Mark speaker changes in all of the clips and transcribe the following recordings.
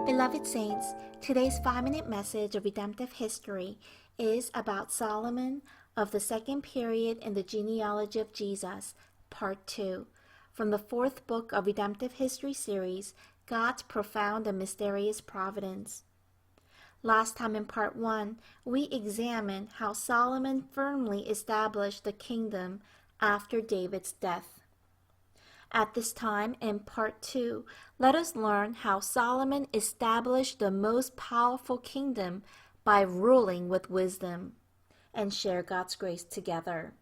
Speaker 1: Beloved Saints, today's 5-minute message of redemptive history is about Solomon of the second period in the genealogy of Jesus, Part 2, from the 4th book of Redemptive History series, God's Profound and Mysterious Providence. Last time in Part 1, we examined how Solomon firmly established the kingdom after David's death. At this time, in Part 2, let us learn how Solomon established the most powerful kingdom by ruling with wisdom, and share God's grace together.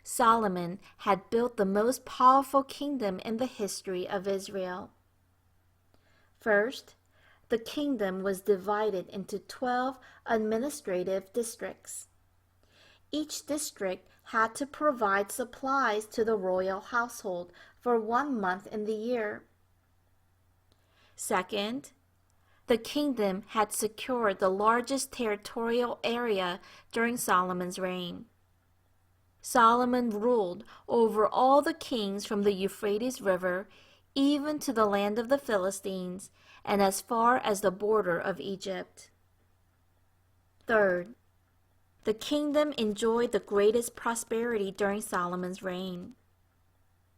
Speaker 1: Solomon had built the most powerful kingdom in the history of Israel. First, the kingdom was divided into 12 administrative districts. Each district had to provide supplies to the royal household for 1 month in the year. Second, the kingdom had secured the largest territorial area during Solomon's reign. Solomon ruled over all the kings from the Euphrates River, even to the land of the Philistines, and as far as the border of Egypt. Third, the kingdom enjoyed the greatest prosperity during Solomon's reign.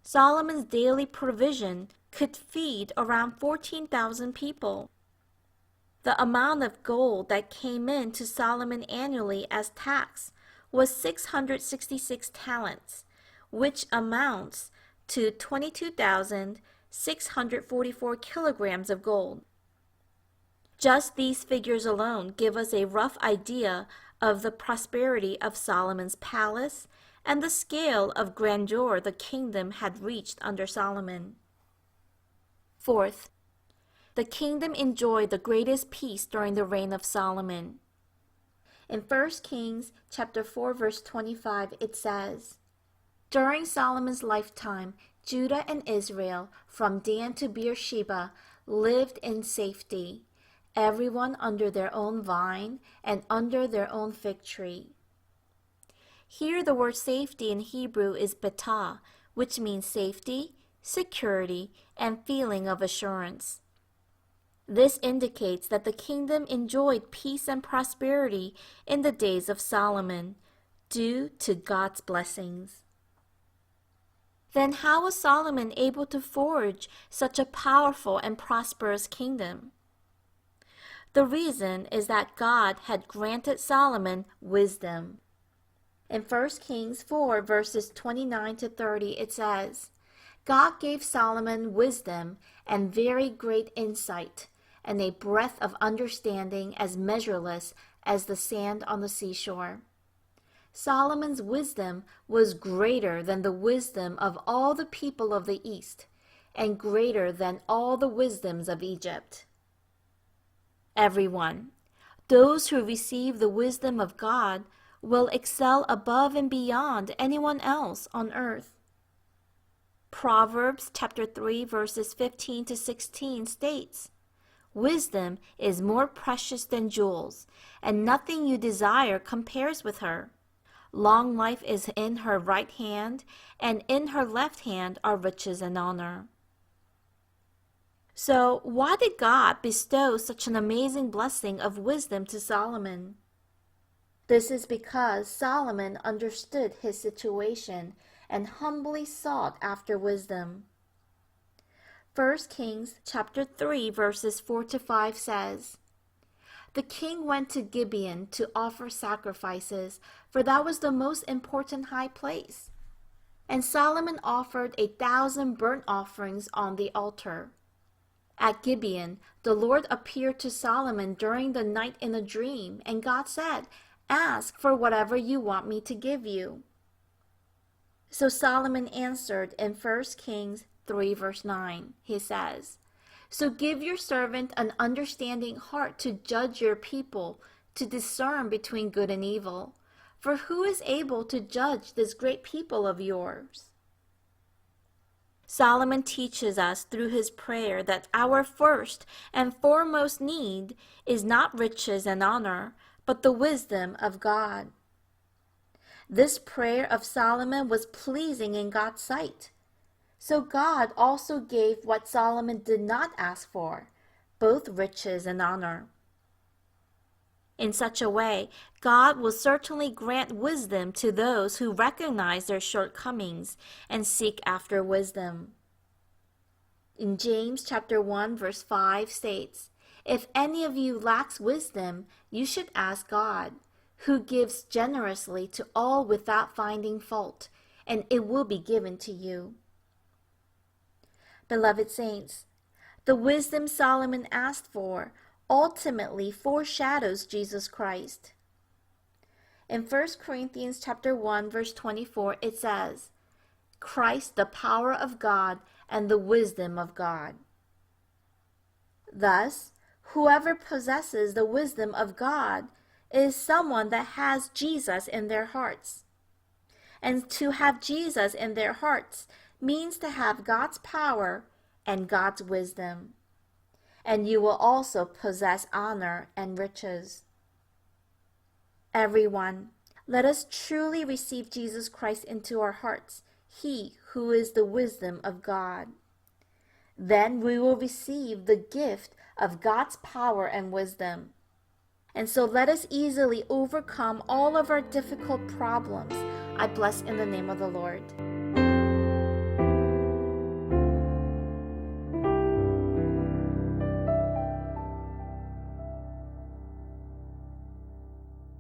Speaker 1: Solomon's daily provision could feed around 14,000 people. The amount of gold that came in to Solomon annually as tax was 666 talents, which amounts to 22,644 kilograms of gold. Just these figures alone give us a rough idea of the prosperity of Solomon's palace and the scale of grandeur the kingdom had reached under Solomon. Fourth, the kingdom enjoyed the greatest peace during the reign of Solomon. In 1 Kings chapter 4, verse 25, it says, "During Solomon's lifetime, Judah and Israel, from Dan to Beersheba, lived in safety, everyone under their own vine and under their own fig tree." Here the word safety in Hebrew is betah, which means safety, security, and feeling of assurance. This indicates that the kingdom enjoyed peace and prosperity in the days of Solomon, due to God's blessings. Then how was Solomon able to forge such a powerful and prosperous kingdom? The reason is that God had granted Solomon wisdom. In 1 Kings 4, verses 29 to 30, it says, "God gave Solomon wisdom and very great insight, and a breadth of understanding as measureless as the sand on the seashore." Solomon's wisdom was greater than the wisdom of all the people of the East, and greater than all the wisdoms of Egypt. Everyone, those who receive the wisdom of God, will excel above and beyond anyone else on earth. Proverbs chapter 3, verses 15 to 16 states, "Wisdom is more precious than jewels, and nothing you desire compares with her. Long life is in her right hand, and in her left hand are riches and honor." So, why did God bestow such an amazing blessing of wisdom to Solomon? This is because Solomon understood his situation and humbly sought after wisdom. 1 Kings chapter 3, verses 4 to 5 says, "The king went to Gibeon to offer sacrifices, for that was the most important high place. And Solomon offered 1,000 burnt offerings on the altar. At Gibeon, the Lord appeared to Solomon during the night in a dream, and God said, 'Ask for whatever you want me to give you.' So Solomon answered in 1 Kings 3, verse 9. He says, 'So give your servant an understanding heart to judge your people, to discern between good and evil. For who is able to judge this great people of yours?'" Solomon teaches us through his prayer that our first and foremost need is not riches and honor, but the wisdom of God. This prayer of Solomon was pleasing in God's sight. So God also gave what Solomon did not ask for, both riches and honor. In such a way, God will certainly grant wisdom to those who recognize their shortcomings and seek after wisdom. In James chapter 1 verse 5 states, "If any of you lacks wisdom, you should ask God, who gives generously to all without finding fault, and it will be given to you." Beloved saints, the wisdom Solomon asked for ultimately foreshadows Jesus Christ. In 1 Corinthians chapter 1 verse 24 it says, "Christ the power of God and the wisdom of God." Thus, whoever possesses the wisdom of God is someone that has Jesus in their hearts. And to have Jesus in their hearts means to have God's power and God's wisdom. And you will also possess honor and riches. Everyone, let us truly receive Jesus Christ into our hearts, He who is the wisdom of God. Then we will receive the gift of God's power and wisdom. And so let us easily overcome all of our difficult problems. I bless in the name of the Lord.